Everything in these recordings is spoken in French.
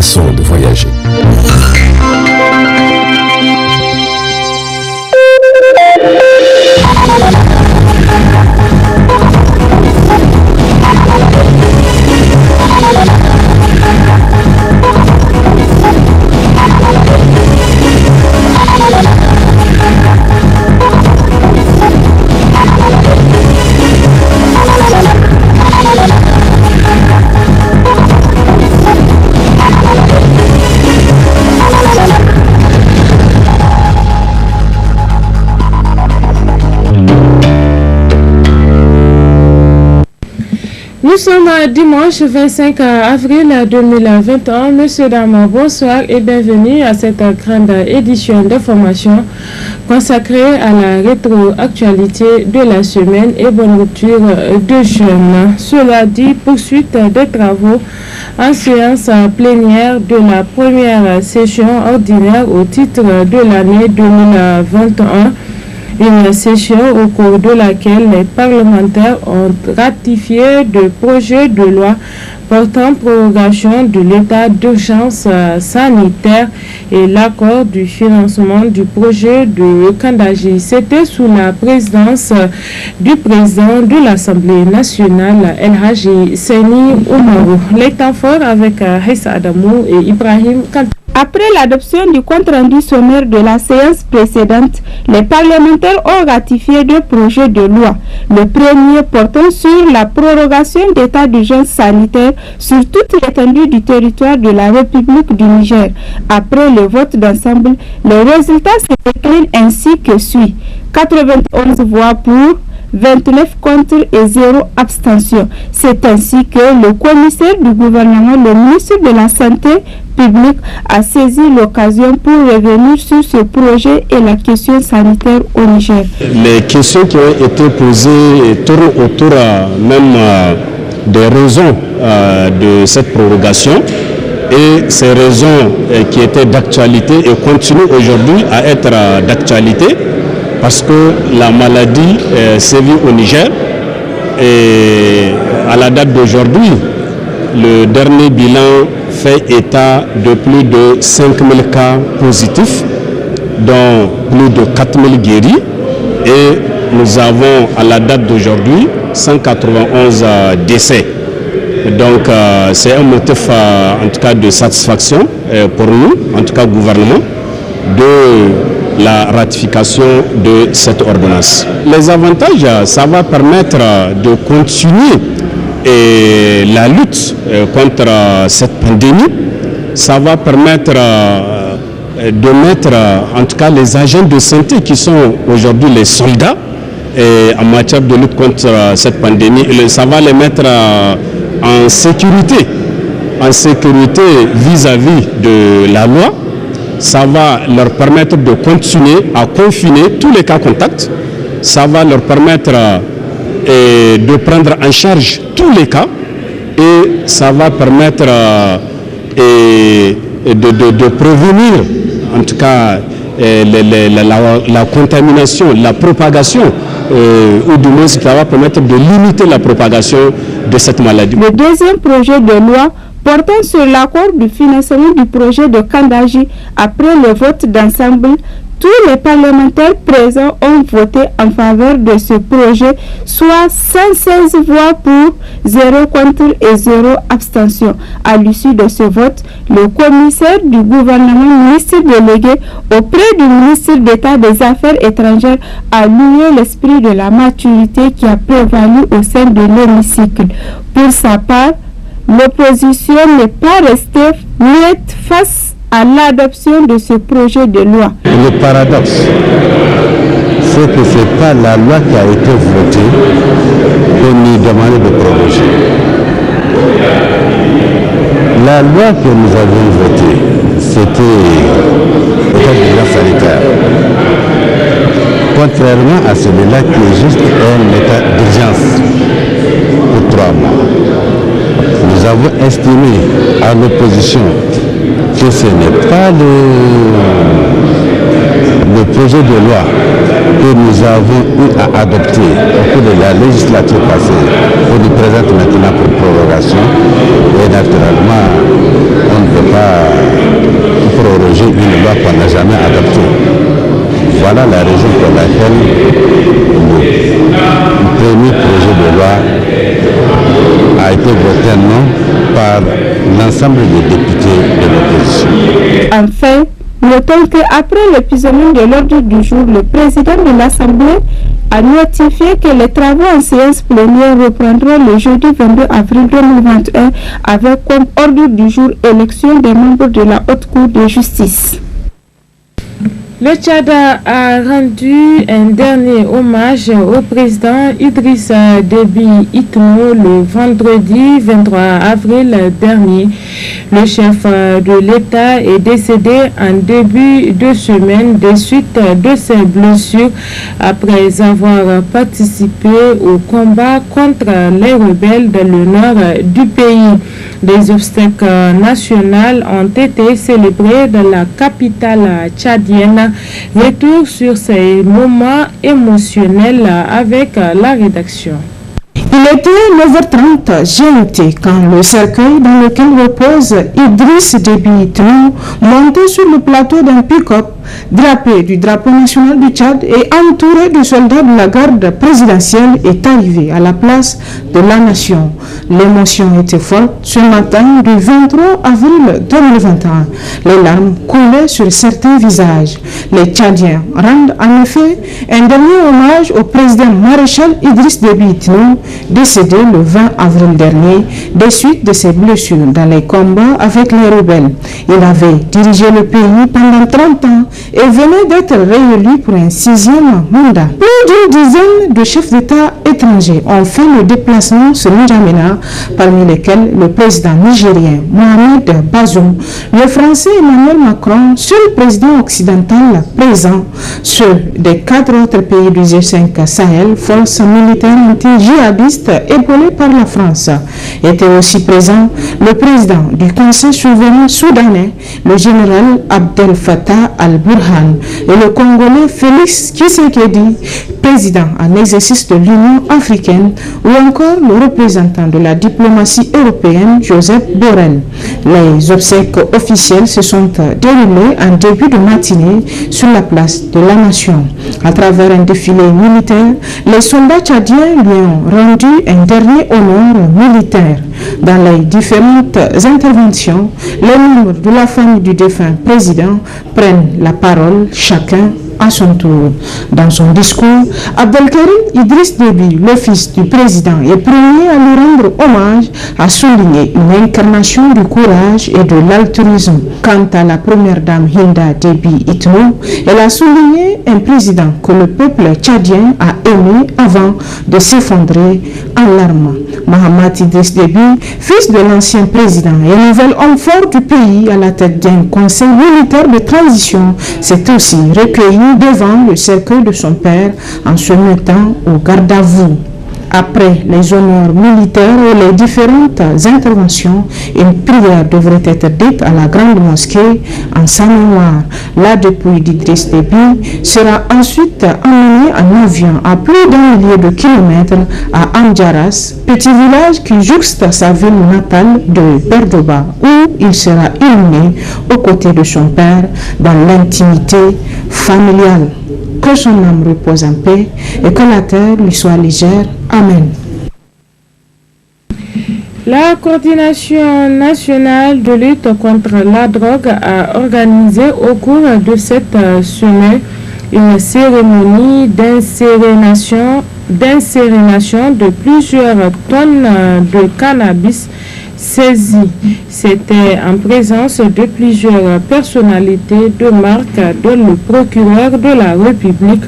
façon de voyager. Nous sommes dimanche 25 avril 2021. Messieurs, dames, bonsoir et bienvenue à cette grande édition d'information consacrée à la rétroactualité de la semaine et bonne rupture de jeûne. Cela dit, poursuite des travaux en séance plénière de la première session ordinaire au titre de l'année 2021. Une session au cours de laquelle les parlementaires ont ratifié de projets de loi portant prorogation de l'état d'urgence sanitaire et l'accord du financement du projet de Kandaji. C'était sous la présidence du président de l'Assemblée nationale, El Hadji Seni Oumarou. Les temps forts avec Hessa Adamou et Ibrahim Kanté. Après l'adoption du compte-rendu sommaire de la séance précédente, les parlementaires ont ratifié deux projets de loi. Le premier portant sur la prorogation d'état d'urgence sanitaire sur toute l'étendue du territoire de la République du Niger. Après le vote d'ensemble, les résultats se déclinent ainsi que suit. 91 voix pour, 29 contre et 0 abstention. C'est ainsi que le commissaire du gouvernement, le ministre de la Santé publique, a saisi l'occasion pour revenir sur ce projet et la question sanitaire au Niger. Les questions qui ont été posées tournent autour des raisons de cette prorogation. Et ces raisons qui étaient d'actualité et continuent aujourd'hui à être d'actualité, parce que la maladie sévit au Niger et à la date d'aujourd'hui, le dernier bilan fait état de plus de 5000 cas positifs, dont plus de 4000 guéris, et nous avons à la date d'aujourd'hui 191 décès. Donc c'est un motif en tout cas de satisfaction pour nous, en tout cas gouvernement, de la ratification de cette ordonnance. Les avantages, ça va permettre de continuer la lutte contre cette pandémie. Ça va permettre de mettre en tout cas les agents de santé qui sont aujourd'hui les soldats en matière de lutte contre cette pandémie. Ça va les mettre en sécurité vis-à-vis de la loi. Ça va leur permettre de continuer à confiner tous les cas contacts. Ça va leur permettre de prendre en charge tous les cas. Et ça va permettre de prévenir, en tout cas, la contamination, la propagation, ou du moins ça va permettre de limiter la propagation de cette maladie. Le deuxième projet de loi portant sur l'accord du financement du projet de Kandaji, après le vote d'ensemble, tous les parlementaires présents ont voté en faveur de ce projet, soit 116 voix pour, 0 contre et 0 abstention. À l'issue de ce vote, le commissaire du gouvernement, ministre délégué auprès du ministre d'État des Affaires étrangères, a loué l'esprit de la maturité qui a prévalu au sein de l'hémicycle. Pour sa part, l'opposition n'est pas restée muette face à l'adoption de ce projet de loi. Le paradoxe, c'est que ce n'est pas la loi qui a été votée que nous demandons de proroger. La loi que nous avons votée, c'était l'état d'urgence sanitaire. Contrairement à celui-là qui est juste un état d'urgence pour 3 mois. Nous avons estimé à l'opposition que ce n'est pas le projet de loi que nous avons eu à adopter au cours de la législature passée, qu'on nous présente maintenant pour prorogation. Et naturellement, on ne peut pas loi qu'on n'a jamais adoptée. Voilà la raison pour laquelle le premier projet de loi a été voté non par l'ensemble des députés de l'opposition. Enfin, notons qu'après l'examen de l'ordre du jour, le président de l'Assemblée a notifié que les travaux en séance plénière reprendront le jeudi 22 avril 2021 avec comme ordre du jour élection des membres de la Haute Cour de justice. Le Tchad a rendu un dernier hommage au président Idrissa Déby Itno le vendredi 23 avril dernier. Le chef de l'État est décédé en début de semaine des suites de ses blessures après avoir participé au combat contre les rebelles dans le nord du pays. Des obstacles nationaux ont été célébrés dans la capitale tchadienne. Retour sur ces moments émotionnels avec la rédaction. Il était 9h30 GMT quand le cercueil dans lequel repose Idriss Déby Itno, monté sur le plateau d'un pick-up, drapé du drapeau national du Tchad et entouré de soldats de la garde présidentielle, est arrivé à la place de la nation. L'émotion était forte ce matin du 23 avril 2021. Les larmes coulaient sur certains visages. Les Tchadiens rendent en effet un dernier hommage au président maréchal Idriss Déby Itno, décédé le 20 avril dernier des suites de ses blessures dans les combats avec les rebelles. Il avait dirigé le pays pendant 30 ans et venait d'être réélu pour un 6e mandat. Plus d'une dizaine de chefs d'État étrangers ont fait le déplacement sur N'Djamena, parmi lesquels le président nigérien Mohamed Bazoum, le français Emmanuel Macron, seul président occidental présent. Ceux des 4 autres pays du G5 Sahel, forces militaires anti-djihadistes épaulées par la France. Était aussi présent le président du Conseil souverain soudanais, le général Abdel Fattah al-Burhan, et le Congolais Félix Tshisekedi, président en exercice de l'Union africaine, ou encore le représentant de la diplomatie européenne, Joseph Borrell. Les obsèques officielles se sont déroulées en début de matinée sur la place de la Nation. À travers un défilé militaire, les soldats tchadiens lui ont rendu un dernier honneur militaire. Dans les différentes interventions, les membres de la famille du défunt président prennent la parole, chacun à son tour. Dans son discours, Abdelkarim Idriss Déby, le fils du président et premier à lui rendre hommage, a souligné une incarnation du courage et de l'altruisme. Quant à la première dame Hinda Déby Itno, elle a souligné un président que le peuple tchadien a aimé avant de s'effondrer en larmes. Mohamed Idriss Déby, fils de l'ancien président et nouvel homme fort du pays à la tête d'un conseil militaire de transition, s'est aussi recueilli devant le cercueil de son père en se mettant au garde à vous. Après les honneurs militaires et les différentes interventions, une prière devrait être dite à la grande mosquée en sa mémoire. La dépouille d'Idriss Déby sera ensuite emmenée en avion à plus d'un millier de kilomètres à Amdjaras, petit village qui jouxte sa ville natale de Berdoba, où il sera inhumé aux côtés de son père dans l'intimité familiale. Que son âme repose en paix et que la terre lui soit légère. Amen. La coordination nationale de lutte contre la drogue a organisé au cours de cette semaine une cérémonie d'insérénation de plusieurs tonnes de cannabis saisies. C'était en présence de plusieurs personnalités de marque, dont le procureur de la République,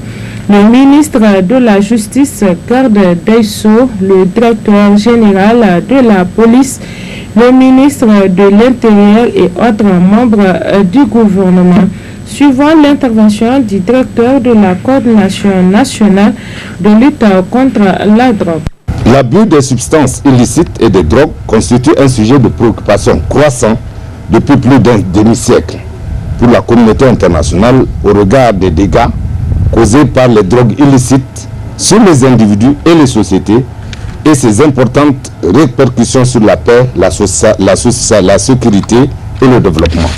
le ministre de la Justice, garde des Sceaux, le directeur général de la police, le ministre de l'Intérieur et autres membres du gouvernement. Suivant l'intervention du directeur de la coordination nationale de lutte contre la drogue. L'abus des substances illicites et des drogues constitue un sujet de préoccupation croissant depuis plus d'un demi-siècle pour la communauté internationale au regard des dégâts causés par les drogues illicites sur les individus et les sociétés et ses importantes répercussions sur la paix, la sécurité et le développement.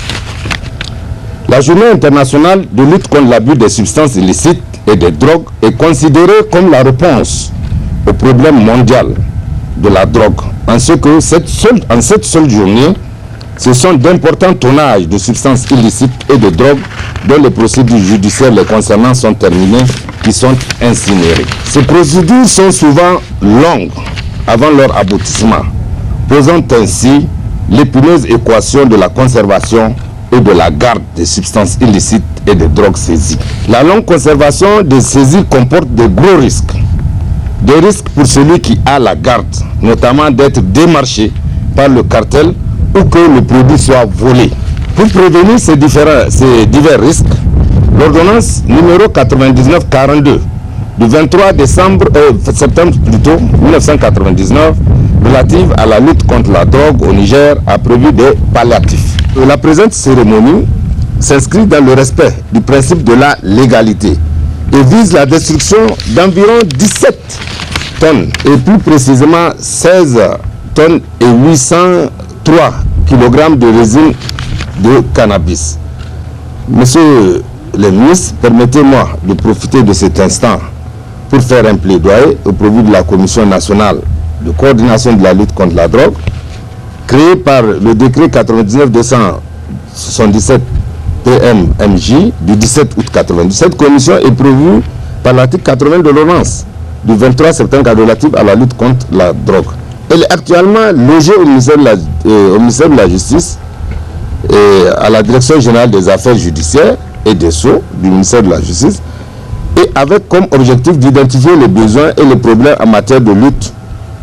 La journée internationale de lutte contre l'abus des substances illicites et des drogues est considérée comme la réponse au problème mondial de la drogue, en ce que en cette seule journée, ce sont d'importants tonnages de substances illicites et de drogues dont les procédures judiciaires les concernant sont terminées, qui sont incinérées. Ces procédures sont souvent longues avant leur aboutissement, posant ainsi l'épineuse équation de la conservation et de la garde des substances illicites et des drogues saisies. La longue conservation des saisies comporte de gros risques. Des risques pour celui qui a la garde, notamment d'être démarché par le cartel ou que le produit soit volé. Pour prévenir ces divers risques, l'ordonnance numéro 99-42 du 23 septembre 1999 relative à la lutte contre la drogue au Niger a prévu des palliatifs. La présente cérémonie s'inscrit dans le respect du principe de la légalité et vise la destruction d'environ 17 tonnes et plus précisément 16 tonnes et 803 kg de résine de cannabis. Monsieur le ministre, permettez-moi de profiter de cet instant pour faire un plaidoyer au profit de la Commission nationale de coordination de la lutte contre la drogue, créée par le décret 99-277 PMMJ du 17 août 1997. Cette commission est prévue par l'article 80 de l'ordonnance du 23 septembre relative à la lutte contre la drogue. Elle est actuellement logée au ministère de la Justice et à la Direction générale des affaires judiciaires et des Sceaux du ministère de la Justice, et avec comme objectif d'identifier les besoins et les problèmes en matière de lutte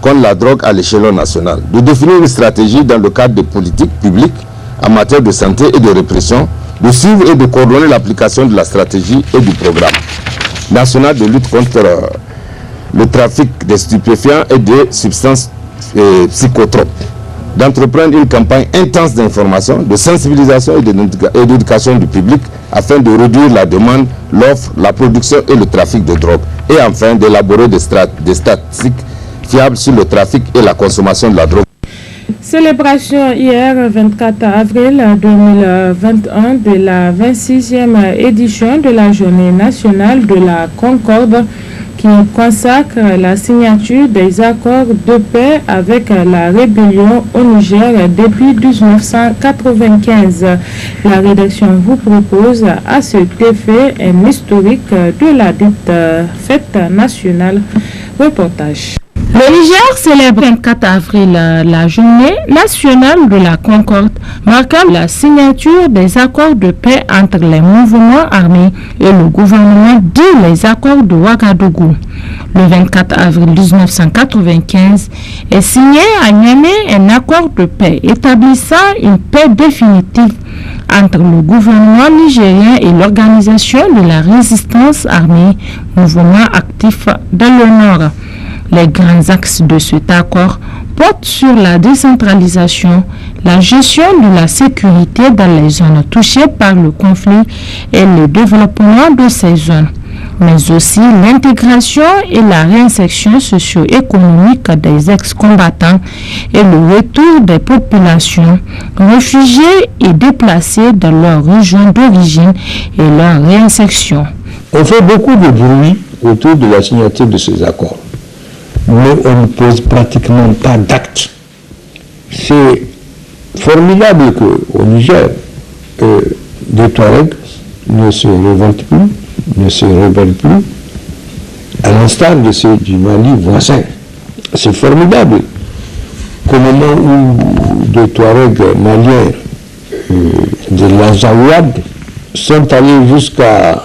contre la drogue à l'échelon national, de définir une stratégie dans le cadre des politiques publiques en matière de santé et de répression, de suivre et de coordonner l'application de la stratégie et du programme national de lutte contre le trafic des stupéfiants et des substances psychotropes, d'entreprendre une campagne intense d'information, de sensibilisation et d'éducation du public afin de réduire la demande, l'offre, la production et le trafic de drogue, et enfin d'élaborer des statistiques fiables sur le trafic et la consommation de la drogue. Célébration hier 24 avril 2021 de la 26e édition de la Journée nationale de la Concorde qui consacre la signature des accords de paix avec la rébellion au Niger depuis 1995. La rédaction vous propose à cet effet un historique de la dite fête nationale. Reportage. Le Niger célèbre le 24 avril la journée nationale de la Concorde, marquant la signature des accords de paix entre les mouvements armés et le gouvernement dit les accords de Ouagadougou. Le 24 avril 1995 est signé à Niamey un accord de paix établissant une paix définitive entre le gouvernement nigérien et l'organisation de la résistance armée, mouvement actif dans le Nord. Les grands axes de cet accord portent sur la décentralisation, la gestion de la sécurité dans les zones touchées par le conflit et le développement de ces zones, mais aussi l'intégration et la réinsertion socio-économique des ex-combattants et le retour des populations réfugiées et déplacées dans leur région d'origine et leur réinsertion. On fait beaucoup de bruit autour de la signature de ces accords, mais on ne pose pratiquement pas d'actes. C'est formidable qu'au Niger, des Touaregs ne se révoltent plus, ne se rebellent plus, à l'instar de ceux du Mali voisin. C'est formidable qu'au moment où des Touaregs maliens de l'Azawad sont allés jusqu'à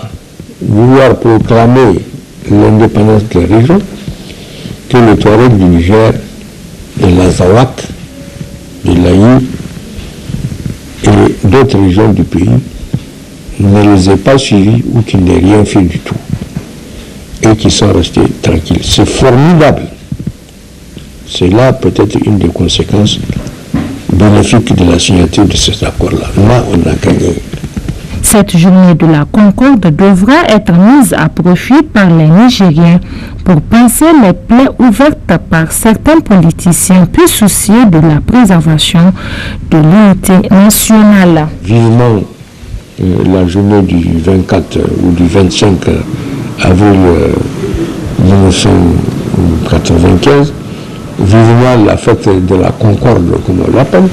vouloir proclamer l'indépendance de la région, que le Touareg du Niger, de l'Azawat, de l'Aïe et d'autres régions du pays ne les aient pas suivis ou qui n'aient rien fait du tout et qui sont restés tranquilles. C'est formidable. C'est là peut-être une des conséquences bénéfiques de la signature de cet accord-là. Là, on a gagné. Cette journée de la Concorde devra être mise à profit par les Nigériens pour pincer les plaies ouvertes par certains politiciens peu soucieux de la préservation de l'unité nationale. Vivement la journée du 24 ou du 25 avril 1995, vivement la fête de la Concorde, comme on l'appelle,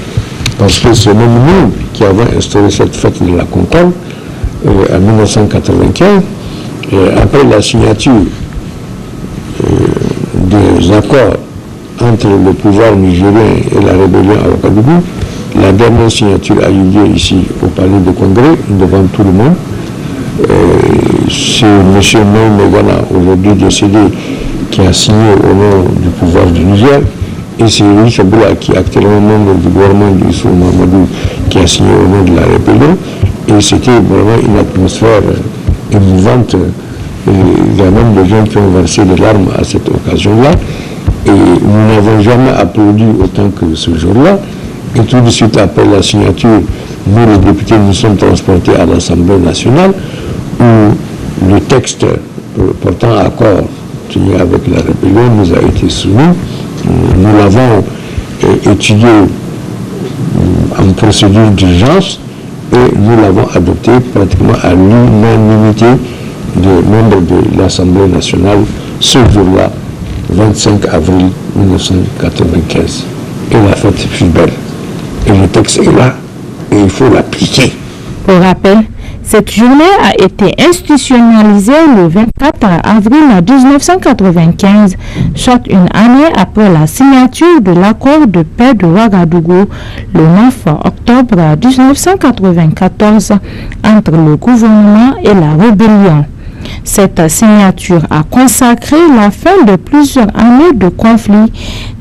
parce que c'est même nous qui avons instauré cette fête de la Concorde en 1995, après la signature des accords entre le pouvoir nigérien et la rébellion à Ouagadougou. La dernière signature a eu lieu ici au Palais de Congrès, devant tout le monde. C'est M. Megana, aujourd'hui décédé, qui a signé au nom du pouvoir du Niger. Et c'est Louis Chaboula, qui est actuellement membre du gouvernement du Issou Mamadou, qui a signé au nom de la rébellion. Et c'était vraiment une atmosphère émouvante. Il y a même des gens qui ont versé des larmes à cette occasion-là. Et nous n'avons jamais applaudi autant que ce jour-là. Et tout de suite après la signature, nous les députés nous sommes transportés à l'Assemblée nationale où le texte portant accord tenu avec la rébellion nous a été soumis. Nous l'avons étudié en procédure d'urgence et nous l'avons adopté pratiquement à l'unanimité des membres de l'Assemblée nationale ce jour-là, 25 avril 1995. Et la fête fut belle. Et le texte est là et il faut l'appliquer. Pour rappel, cette journée a été institutionnalisée le 24 avril 1995, soit une année après la signature de l'accord de paix de Ouagadougou le 9 octobre 1994 entre le gouvernement et la rébellion. Cette signature a consacré la fin de plusieurs années de conflits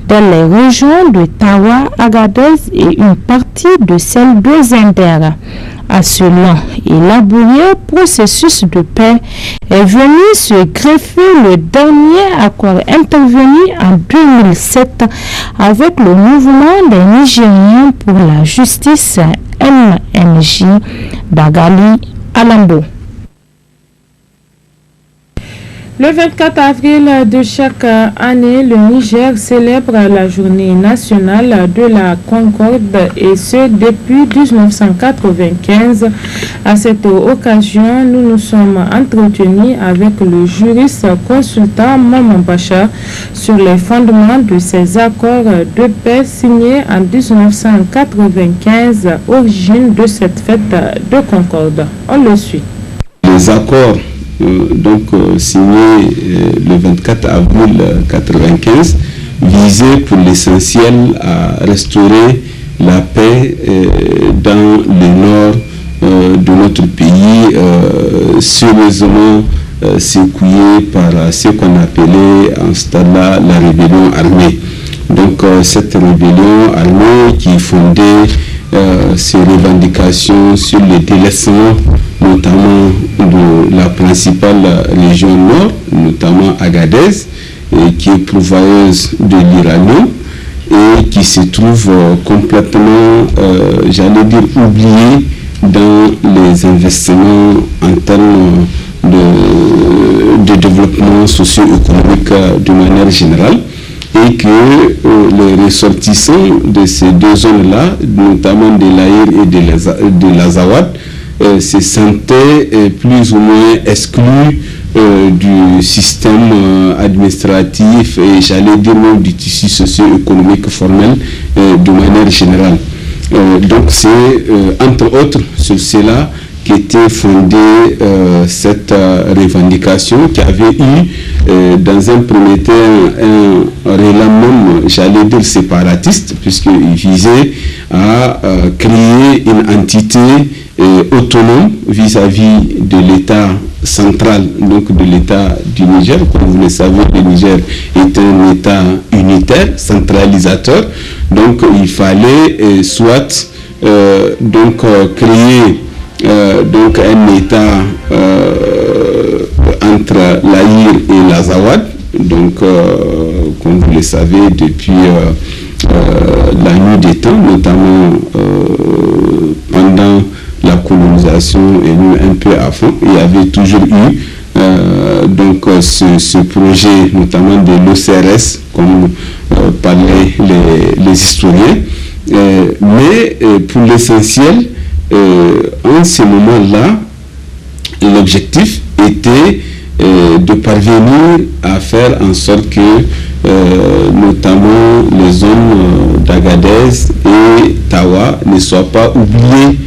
dans les régions de Tawa, Agadez et une partie de celle de Zender. À ce long et laborieux processus de paix est venu se greffer le dernier accord intervenu en 2007 avec le mouvement des Nigériens pour la justice MNJ d'Agali Alambo. Le 24 avril de chaque année, le Niger célèbre la journée nationale de la Concorde et ce depuis 1995. À cette occasion, nous nous sommes entretenus avec le juriste consultant Maman Bacha sur les fondements de ces accords de paix signés en 1995, origine de cette fête de Concorde. On le suit. Les accords signé le 24 avril 1995, visait pour l'essentiel à restaurer la paix dans le nord de notre pays, sérieusement secoué par ce qu'on appelait en ce temps-là la rébellion armée. Donc cette rébellion armée qui fondait ses revendications sur le délaissement notamment de la principale région nord, notamment Agadez, qui est pourvoyeuse de l'uranium et qui se trouve complètement, j'allais dire, oubliée dans les investissements en termes de développement socio-économique de manière générale. Et que les ressortissants de ces deux zones-là, notamment de l'Aïr et de l'Azawad, se sentaient plus ou moins exclus du système administratif et j'allais dire même du tissu socio-économique formel de manière générale. Donc c'est entre autres sur cela qu'était fondée cette revendication qui avait eu dans un premier temps un relam, j'allais dire séparatiste, puisqu'il visait à créer une entité autonome vis-à-vis de l'État central, donc de l'État du Niger. Comme vous le savez, le Niger est un État unitaire, centralisateur, donc il fallait soit créer donc un État entre l'Aïr et l'Azawad, donc comme vous le savez depuis la nuit des temps, notamment pendant la colonisation et nous un peu à fond, il y avait toujours eu ce projet notamment de l'OCRS comme parlaient les historiens, mais pour l'essentiel en ce moment-là, l'objectif était de parvenir à faire en sorte que notamment les zones d'Agadez et Tawa ne soient pas oubliées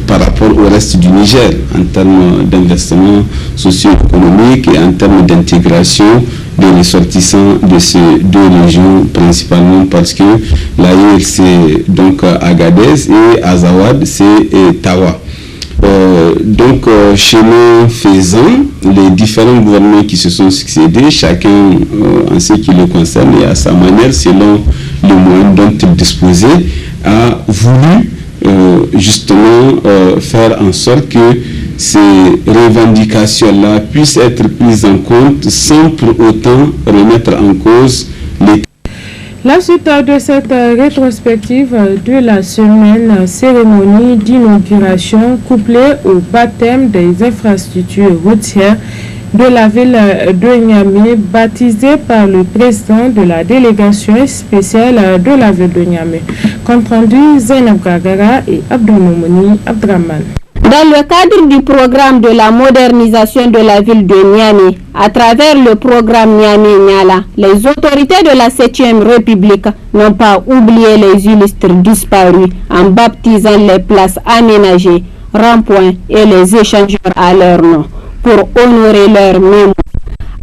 par rapport au reste du Niger en termes d'investissement socio-économique et en termes d'intégration des ressortissants de ces deux régions, principalement parce que l'AIL c'est donc Agadez et Azawad c'est Tawa. Donc, chemin faisant, les différents gouvernements qui se sont succédés, chacun en ce qui le concerne et à sa manière, selon les moyens dont il disposait, a voulu justement faire en sorte que ces revendications-là puissent être prises en compte sans pour autant remettre en cause l'État. La suite de cette rétrospective de la semaine, cérémonie d'inauguration couplée au baptême des infrastructures routières de la ville de Niamey, baptisée par le président de la délégation spéciale de la ville de Niamey. Compte rendu Zainab Gagara et Abdoumouni Abdraman. Dans le cadre du programme de la modernisation de la ville de Niamey, à travers le programme Niamey-Niala, les autorités de la 7e République n'ont pas oublié les illustres disparus en baptisant les places aménagées, ronds-points et les échangeurs à leur nom pour honorer leur mémoire.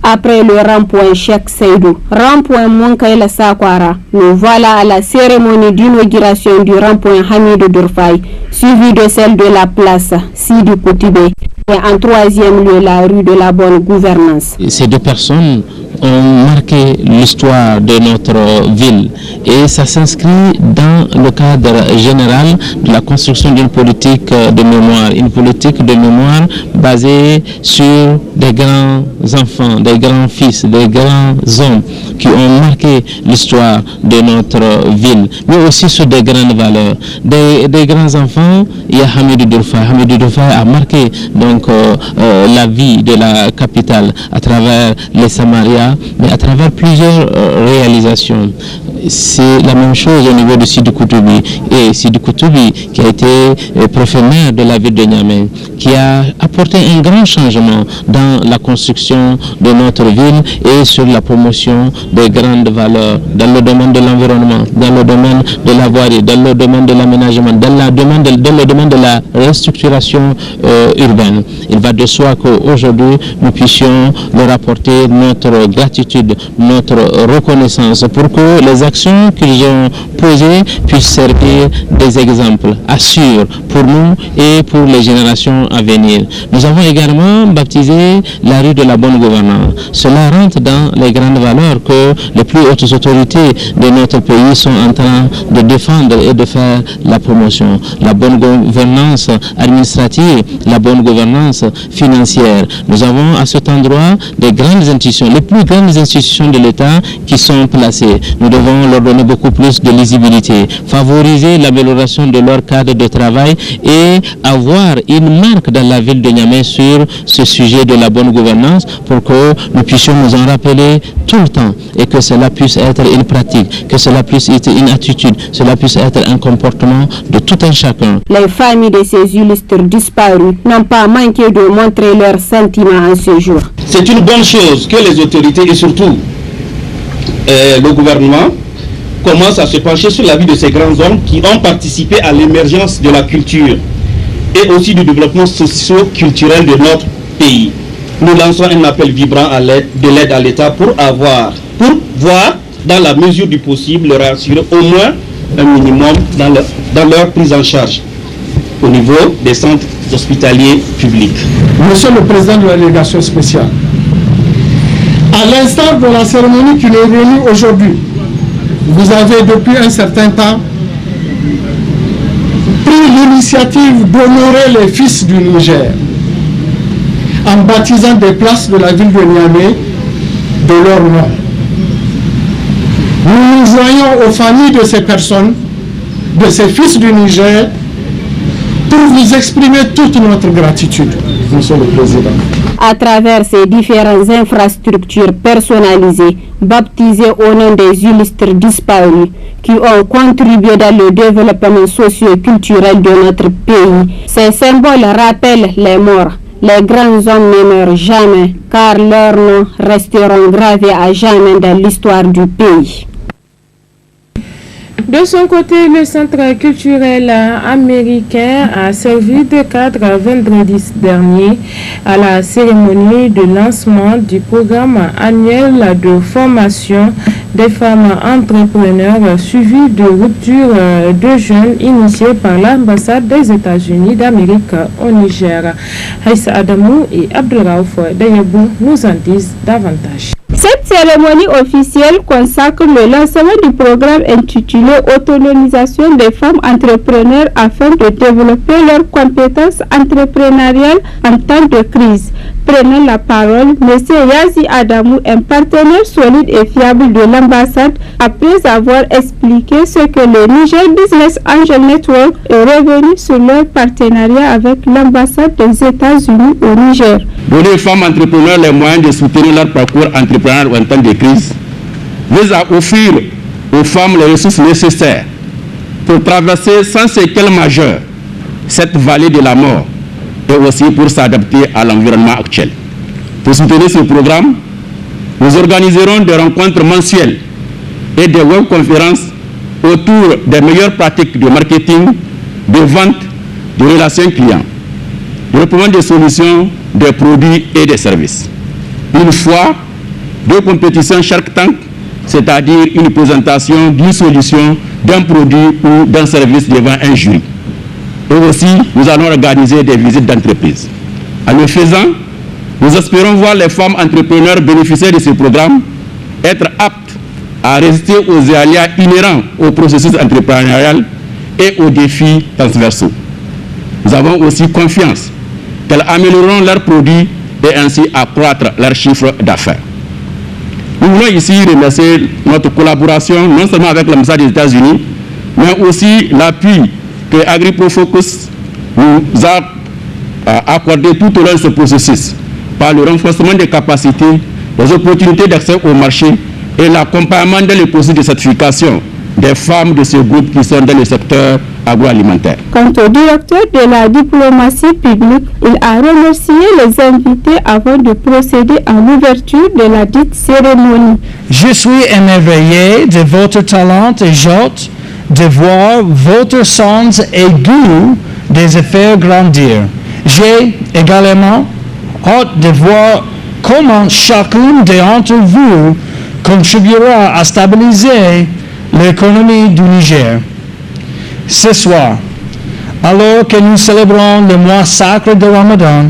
Après le rond-point Cheikh Seydou, rond-point Moukaïla Sakwara, nous voilà à la cérémonie d'inauguration du rond-point Hamidou Dourfaï, suivi de celle de la place Sidi Koutibé et en troisième lieu la rue de la bonne gouvernance. Ces deux personnes ont marqué l'histoire de notre ville et ça s'inscrit dans le cadre général de la construction d'une politique de mémoire, une politique de mémoire basée sur des grands enfants, des grands fils, des grands hommes qui ont marqué l'histoire de notre ville, mais aussi sur des grandes valeurs. Des grands enfants, il y a Hamidou Dourfaï. Hamidou Dourfaï a marqué donc la vie de la capitale à travers les Samarias, mais à travers plusieurs réalisations. C'est la même chose au niveau de Sidi Koutoubi. Et Sidi Koutoubi, qui a été préfet maire de la ville de Niamey, qui a apporté un grand changement dans la construction de notre ville et sur la promotion des grandes valeurs dans le domaine de l'environnement, dans le domaine de la voirie, dans le domaine de l'aménagement, dans le domaine de la restructuration urbaine. Il va de soi qu'aujourd'hui, nous puissions leur apporter notre gratitude, notre reconnaissance pour que les actions qu'ils ont posées puissent servir des exemples assurés pour nous et pour les générations à venir. Nous avons également baptisé la rue de la bonne gouvernance. Cela rentre dans les grandes valeurs que les plus hautes autorités de notre pays sont en train de défendre et de faire la promotion. La bonne gouvernance administrative, la bonne gouvernance financière. Nous avons à cet endroit des grandes institutions, les plus grandes institutions de l'État qui sont placées. Nous devons leur donner beaucoup plus de lisibilité, favoriser l'amélioration de leur cadre de travail et avoir une marque dans la ville de Niamey sur ce sujet de la bonne gouvernance pour que nous puissions nous en rappeler tout le temps et que cela puisse être une pratique, que cela puisse être une attitude, cela puisse être un comportement de tout un chacun. Les familles de ces illustres disparus n'ont pas manqué de montrer leurs sentiments en ce jour. C'est une bonne chose que les autorités et surtout le gouvernement commencent à se pencher sur la vie de ces grands hommes qui ont participé à l'émergence de la culture et aussi du développement socio-culturel de notre pays. Nous lançons un appel vibrant de l'aide à l'État pour voir, dans la mesure du possible, leur assurer au moins un minimum dans leur prise en charge au niveau des centres hospitaliers publics. Monsieur le Président de la délégation spéciale, à l'instar de la cérémonie qui nous réunit aujourd'hui, vous avez depuis un certain temps pris l'initiative d'honorer les fils du Niger en baptisant des places de la ville de Niamey de leur nom. Nous nous joignons aux familles de ces personnes, de ces fils du Niger, pour vous exprimer toute notre gratitude, Monsieur le Président. À travers ces différentes infrastructures personnalisées, baptisées au nom des illustres disparus, qui ont contribué dans le développement socio-culturel de notre pays, ces symboles rappellent les morts. Les grands hommes ne meurent jamais, car leurs noms resteront gravés à jamais dans l'histoire du pays. De son côté, le Centre culturel américain a servi de cadre vendredi dernier à la cérémonie de lancement du programme annuel de formation des femmes entrepreneurs suivi de rupture de jeunes initiée par l'ambassade des États-Unis d'Amérique au Niger. Haïssa Adamou et Abdelraouf Dayabou nous en disent davantage. Cette cérémonie officielle consacre le lancement du programme intitulé Autonomisation des femmes entrepreneurs afin de développer leurs compétences entrepreneuriales en temps de crise. Prenant la parole, M. Yazi Adamou, un partenaire solide et fiable de l'ambassade, après avoir expliqué ce que le Niger Business Angel Network est revenu sur leur partenariat avec l'ambassade des États-Unis au Niger. Donner aux femmes entrepreneurs les moyens de soutenir leur parcours entrepreneurial en temps de crise, vise à offrir aux femmes les ressources nécessaires pour traverser sans séquelles majeures cette vallée de la mort et aussi pour s'adapter à l'environnement actuel. Pour soutenir ce programme, nous organiserons des rencontres mensuelles et des webconférences autour des meilleures pratiques de marketing, de vente, de relations clients, de déploiement des solutions, des produits et des services. Une fois, 2 compétitions Shark Tank, c'est-à-dire une présentation d'une solution, d'un produit ou d'un service devant un jury. Et aussi, nous allons organiser des visites d'entreprise. En le faisant, nous espérons voir les femmes entrepreneurs bénéficiaires de ce programme être aptes à résister aux aléas inhérents au processus entrepreneurial et aux défis transversaux. Nous avons aussi confiance qu'elles amélioreront leurs produits et ainsi accroître leur chiffre d'affaires. Nous voulons ici remercier notre collaboration non seulement avec l'ambassade des États-Unis, mais aussi l'appui que AgriProFocus nous a accordé tout au long de ce processus par le renforcement des capacités, des opportunités d'accès au marché et l'accompagnement dans le processus de certification des femmes de ce groupe qui sont dans le secteur agroalimentaire. Quant au directeur de la diplomatie publique, il a remercié les invités avant de procéder à l'ouverture de la dite cérémonie. Je suis émerveillé de votre talent et j'hâte de voir votre sens et goût des affaires grandir. J'ai également hâte de voir comment chacun d'entre vous contribuera à stabiliser l'économie du Niger. Ce soir, alors que nous célébrons le mois sacré de Ramadan,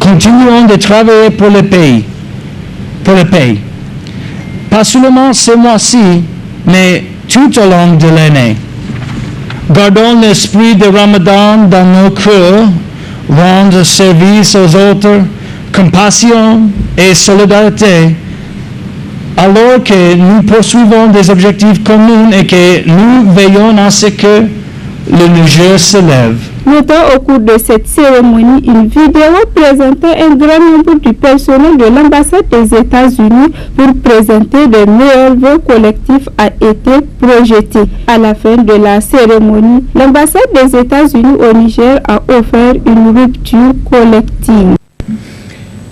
continuons de travailler pour le pays. Pas seulement ce mois-ci, mais tout au long de l'année. Gardons l'esprit de Ramadan dans nos cœurs, rendre service aux autres, compassion et solidarité, alors que nous poursuivons des objectifs communs et que nous veillons à ce que le Niger se lève. Notons au cours de cette cérémonie une vidéo présentant un grand nombre du personnel de l'ambassade des États-Unis pour présenter de meilleurs vœux collectifs a été projeté. À la fin de la cérémonie, l'ambassade des États-Unis au Niger a offert une rupture collective.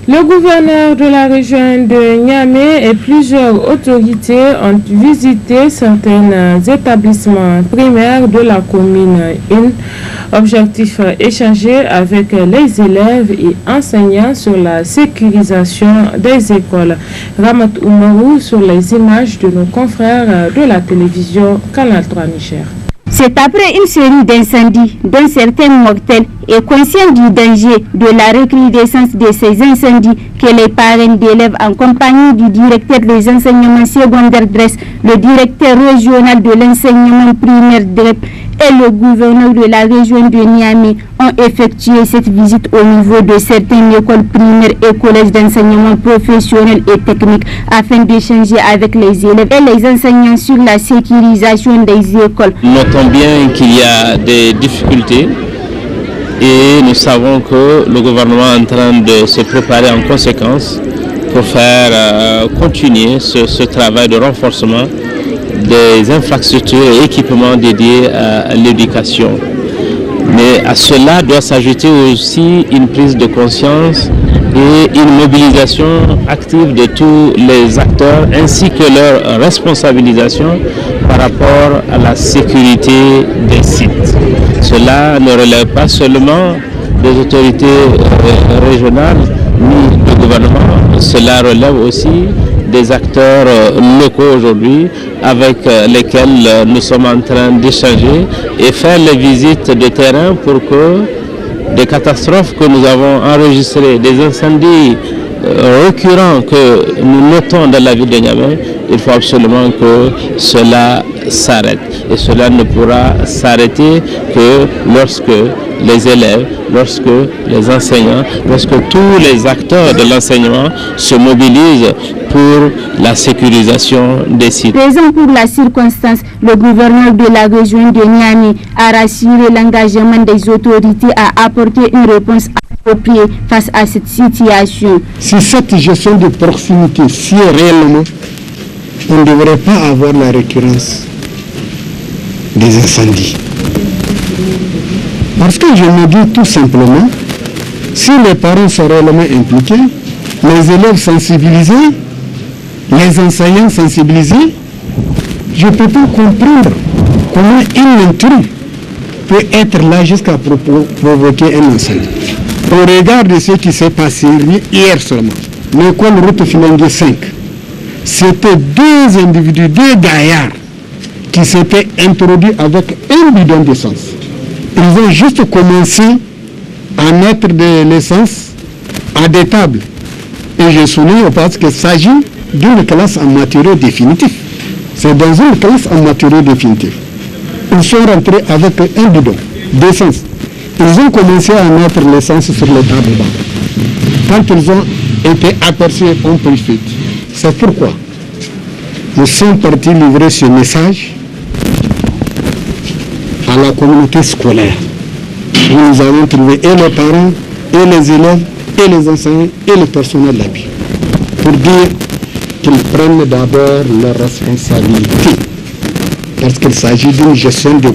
Le gouverneur de la région de Niamey et plusieurs autorités ont visité certains établissements primaires de la commune 1. Objectif échanger avec les élèves et enseignants sur la sécurisation des écoles. Ramat Oumarou sur les images de nos confrères de la télévision Canal 3 Niger. C'est après une série d'incendies, dont certains mortels, et conscients du danger de la recrudescence de ces incendies, que les parents d'élèves en compagnie du directeur des enseignements secondaires DRES, le directeur régional de l'enseignement primaire DREP et le gouverneur de la région de Niamey ont effectué cette visite au niveau de certaines écoles primaires et collèges d'enseignement professionnel et technique afin d'échanger avec les élèves et les enseignants sur la sécurisation des écoles. Notons bien qu'il y a des difficultés Et nous savons que le gouvernement est en train de se préparer en conséquence pour faire continuer ce travail de renforcement des infrastructures et équipements dédiés à l'éducation. Mais à cela doit s'ajouter aussi une prise de conscience et une mobilisation active de tous les acteurs ainsi que leur responsabilisation par rapport à la sécurité des sites. Cela ne relève pas seulement des autorités régionales ni du gouvernement, cela relève aussi des acteurs locaux aujourd'hui avec lesquels nous sommes en train d'échanger et faire les visites de terrain pour que des catastrophes que nous avons enregistrées, des incendies récurrents que nous notons dans la ville de Niamey, il faut absolument que cela s'arrête. Et cela ne pourra s'arrêter que lorsque les élèves, lorsque les enseignants, lorsque tous les acteurs de l'enseignement se mobilisent pour la sécurisation des sites. Présent pour la circonstance, le gouverneur de la région de Niamey a rassuré l'engagement des autorités à apporter une réponse appropriée face à cette situation. Si cette gestion de proximité, si réellement, on ne devrait pas avoir la récurrence des incendies. Parce que je me dis tout simplement, si les parents sont réellement impliqués, les élèves sensibilisés, les enseignants sensibilisés, je ne peux pas comprendre comment un intrus peut être là jusqu'à provoquer un incendie. Au regard de ce qui s'est passé hier seulement, l'école route Filangue 5, c'était deux individus, deux gaillards qui s'étaient introduits avec un bidon d'essence. Ils ont juste commencé à mettre de l'essence à des tables. Et je souligne parce qu'il s'agit d'une classe en matériaux définitifs. C'est dans une classe en matériaux définitifs. Ils sont rentrés avec un bidon d'essence. Ils ont commencé à mettre l'essence sur les tables. Quand ils ont été aperçus, ils ont pris fuite. C'est pourquoi nous sommes partis livrer ce message à la communauté scolaire. Où nous avons trouvé et les parents, et les élèves, et les enseignants, et le personnel d'appui. Pour dire qu'ils prennent d'abord leurs responsabilités. Parce qu'il s'agit d'une gestion de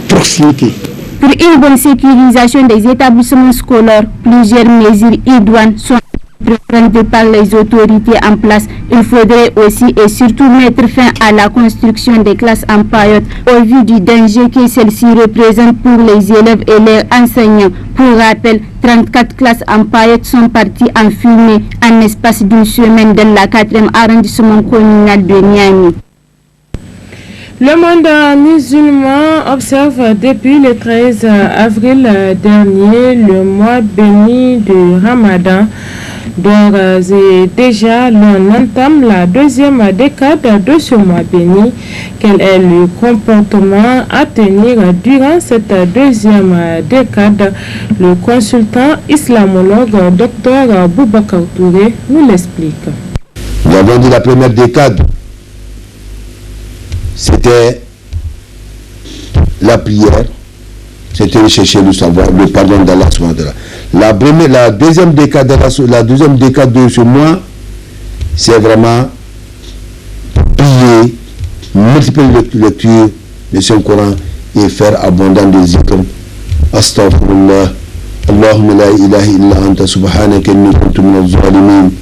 proximité. Pour une bonne sécurisation des établissements scolaires, plusieurs mesures idoines sont prises par les autorités en place. Il faudrait aussi et surtout mettre fin à la construction des classes en paillotes au vu du danger que celles-ci représentent pour les élèves et leurs enseignants. Pour rappel, 34 classes en paillotes sont parties en fumée en espace d'une semaine dans la 4e arrondissement communal de Niamey. Le monde musulman observe depuis le 13 avril dernier le mois béni du Ramadan. D'ores et déjà, l'on entame la deuxième décade de ce mois béni. Quel est le comportement à tenir durant cette deuxième décade? Le consultant islamologue Dr Boubacar Touré nous l'explique. Nous avons dit la première décade, c'était la prière, c'était de chercher le savoir, le pardon d'Allah. La deuxième décade de ce mois, c'est vraiment prier, multiplier les lectures de Saint-Coran et faire abondant des zikr. Astaghfirullah, Allahumma la ilaha illa anta subhanaka inni kuntu minaz zalimin.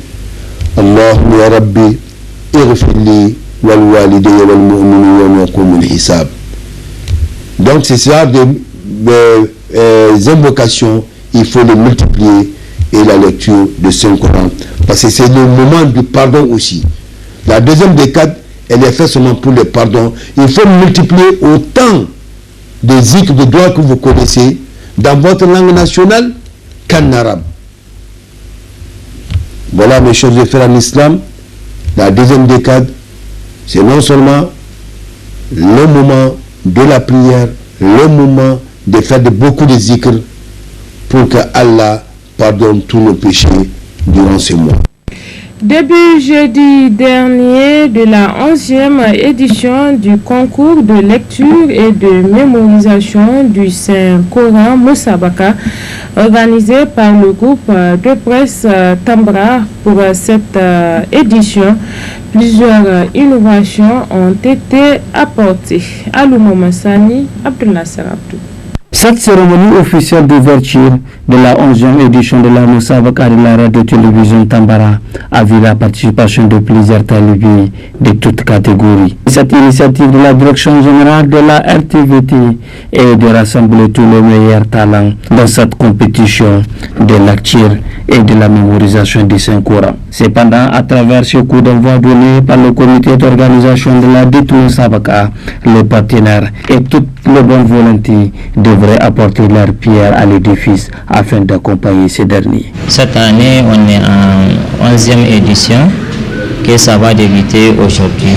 Allahumma ya Rabbi, ighfirli wal walidayya wal mu'minin yawma yaqumul hisab. Donc c'est ça des invocations, il faut les multiplier et la lecture de Saint-Coran. Parce que c'est le moment du pardon aussi. La deuxième décade, elle est faite seulement pour le pardon. Il faut multiplier autant de zikr, de doigts que vous connaissez dans votre langue nationale qu'en arabe. Voilà mes choses de faire en islam. La deuxième décade, c'est non seulement le moment de la prière, le moment de faire beaucoup de zikr pour que Allah pardonne tous nos péchés durant ce mois. Début jeudi dernier de la 11e édition du concours de lecture et de mémorisation du Saint-Coran Musabaka, organisé par le groupe de presse Tambara. Pour cette édition, plusieurs innovations ont été apportées. Alou Massani, Abdullah Sarabdou. Cette cérémonie officielle d'ouverture de la 11e édition de la Musabaka de la radio-télévision Tambara a vu la participation de plusieurs talibés de toutes catégories. Cette initiative de la direction générale de la RTVT est de rassembler tous les meilleurs talents dans cette compétition de lecture et de la mémorisation du Saint-Coran. Cependant, à travers ce coup d'envoi donné par le comité d'organisation de la dite Musabaka, les partenaires et toutes les bonnes volontés devraient apporter leur pierre à l'édifice afin d'accompagner ces derniers. Cette année, on est en 11e édition que ça va débuter aujourd'hui.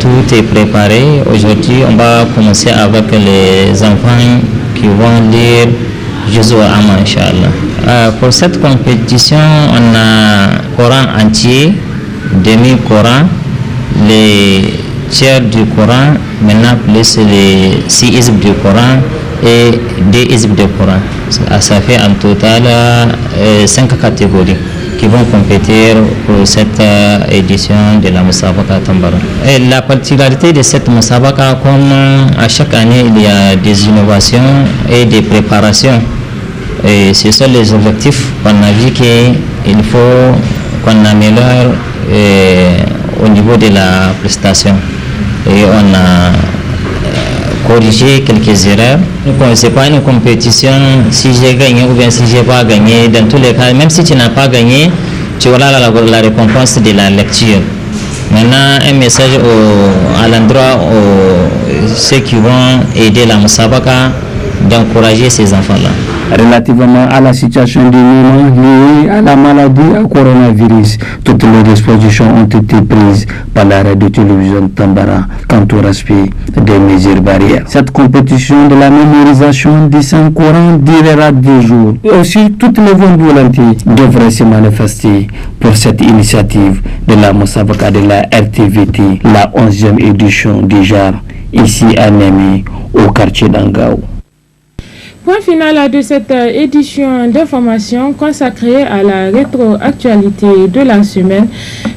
Tout est préparé. Aujourd'hui, on va commencer avec les enfants qui vont lire Juz'u Amma, Inch'Allah. Pour cette compétition, on a Coran entier, demi-Coran, les tiers du Coran, maintenant plus les 6 isbs du Coran et 2 isbs du Coran. Ça fait en total 5 catégories qui vont compétir pour cette édition de la Musabaka Tambara. Et la particularité de cette Musabaka, comme à chaque année il y a des innovations et des préparations. Et ce sont les objectifs qu'on a vu qu'il faut qu'on améliore au niveau de la prestation. Et on a corrigé quelques erreurs. Ce n'est pas une compétition si j'ai gagné ou bien si je n'ai pas gagné. Dans tous les cas, même si tu n'as pas gagné, tu auras la récompense de la lecture. Maintenant, un message à l'endroit de ceux qui vont aider la Musabaka d'encourager ces enfants-là. Relativement à la situation du moment liée à la maladie à coronavirus, toutes les dispositions ont été prises par la radio-télévision Tambara quant au respect des mesures barrières. Cette compétition de la mémorisation du Saint-Coran durera 10 jours. Et aussi, toutes les bonnes volontés devraient se manifester pour cette initiative de la Musabaka de la RTVT, la 11e édition du genre, ici à Niamey, au quartier d'Angao. Point final de cette édition d'information consacrée à la rétroactualité de la semaine.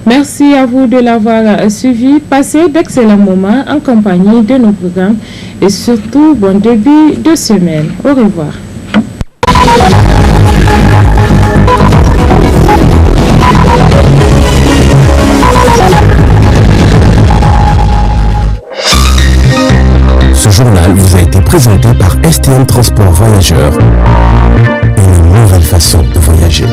Merci à vous de l'avoir suivi. Passez d'excellents moments en compagnie de nos programmes et surtout bon début de semaine. Au revoir. Ce journal vous a été présenté par STM Transport Voyageurs. Une nouvelle façon de voyager.